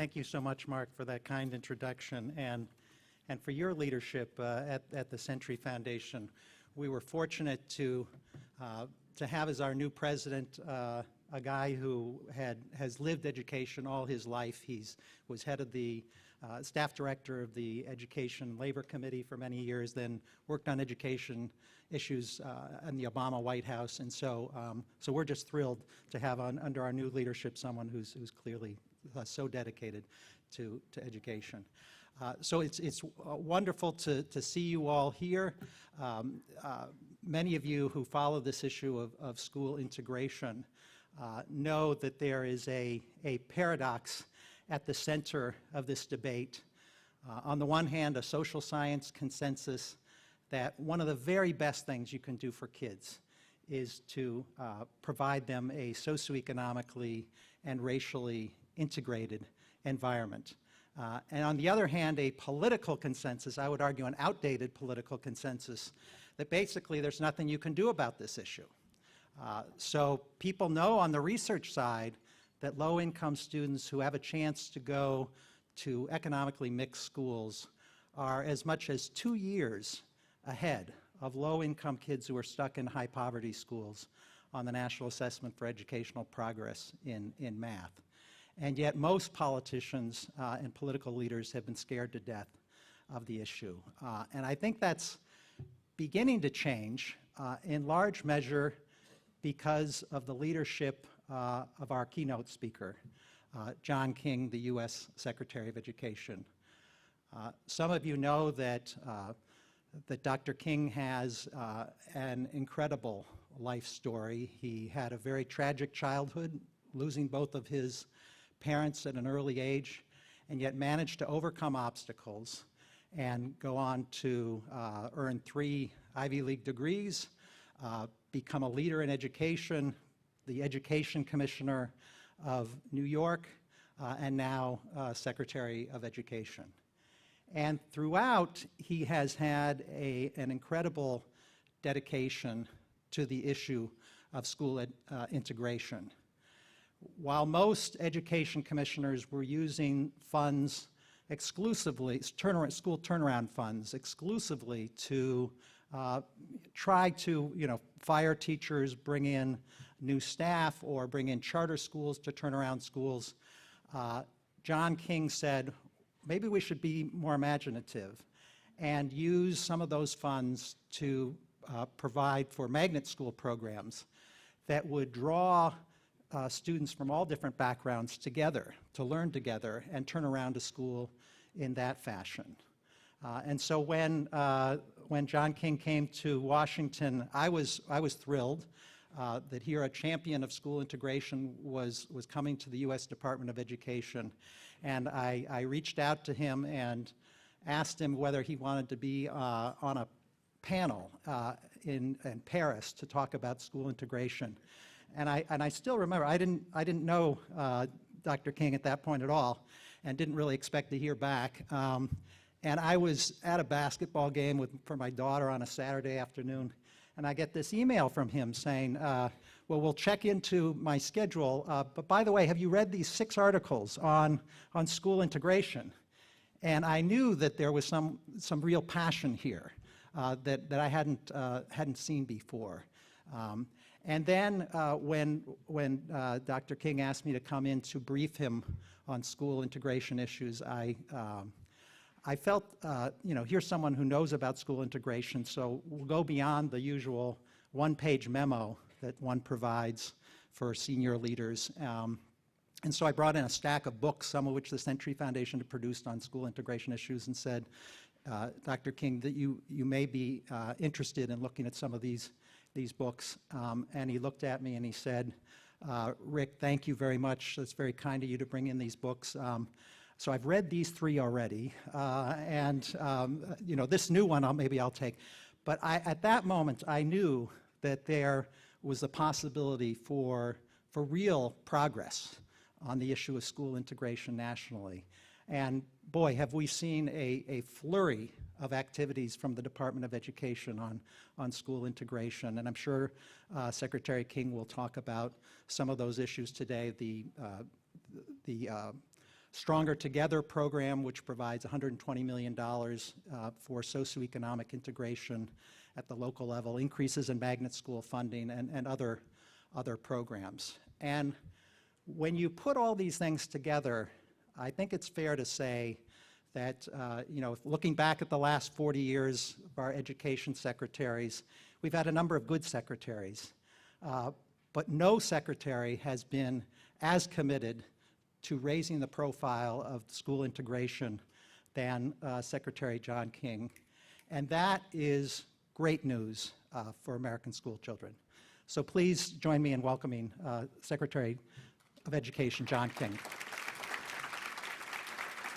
Thank you so much, Mark, for that kind introduction and for your leadership at the Century Foundation. We were fortunate to have as our new president a guy who has lived education all his life. He was head of the staff director of the Education Labor Committee for many years, then worked on education issues in the Obama White House, and so we're just thrilled to have under our new leadership someone who's clearly so dedicated to education. So it's wonderful to see you all here. Many of you who follow this issue of school integration know that there is a paradox at the center of this debate. On the one hand, a social science consensus that one of the very best things you can do for kids is to provide them a socioeconomically and racially integrated environment. And on the other hand, a political consensus, I would argue an outdated political consensus, that basically there's nothing you can do about this issue. So people know on the research side that low-income students who have a chance to go to economically mixed schools are as much as 2 years ahead of low-income kids who are stuck in high-poverty schools on the National Assessment for Educational Progress in math. And yet most politicians and political leaders have been scared to death of the issue. And I think that's beginning to change in large measure because of the leadership of our keynote speaker, John King, the U.S. Secretary of Education. Some of you know that Dr. King has an incredible life story. He had a very tragic childhood, losing both of his parents at an early age, and yet managed to overcome obstacles and go on to earn 3 Ivy League degrees, become a leader in education, the Education Commissioner of New York, and now Secretary of Education. And throughout, he has had an incredible dedication to the issue of school integration. While most education commissioners were using funds exclusively, school turnaround funds exclusively to try to, fire teachers, bring in new staff, or bring in charter schools to turn around schools, John King said, maybe we should be more imaginative and use some of those funds to provide for magnet school programs that would draw students from all different backgrounds together to learn together and turn around a school in that fashion. And so when John King came to Washington, I was thrilled that here a champion of school integration was coming to the U.S. Department of Education. And I reached out to him and asked him whether he wanted to be on a panel in Paris to talk about school integration. And I still remember, I didn't know Dr. King at that point at all, and didn't really expect to hear back. And I was at a basketball game for my daughter on a Saturday afternoon, and I get this email from him saying, well, we'll check into my schedule, but by the way, have you read these 6 articles on school integration? And I knew that there was some real passion here that I hadn't seen before. And then when Dr. King asked me to come in to brief him on school integration issues, I felt, here's someone who knows about school integration, so we'll go beyond the usual one-page memo that one provides for senior leaders. And so I brought in a stack of books, some of which the Century Foundation had produced on school integration issues, and said, Dr. King, that you may be interested in looking at some of these books. And he looked at me and he said, Rick, thank you very much. That's very kind of you to bring in these books. So I've read these 3 already, and this new one maybe I'll take. But at that moment, I knew that there was a possibility for real progress on the issue of school integration nationally. And boy, have we seen a flurry of activities from the Department of Education on school integration. And I'm sure Secretary King will talk about some of those issues today. The Stronger Together program, which provides $120 million for socioeconomic integration at the local level, increases in magnet school funding, and other programs. And when you put all these things together, I think it's fair to say that, looking back at the last 40 years of our education secretaries, we've had a number of good secretaries, but no secretary has been as committed to raising the profile of school integration than Secretary John King. And that is great news for American school children. So please join me in welcoming Secretary of Education John King.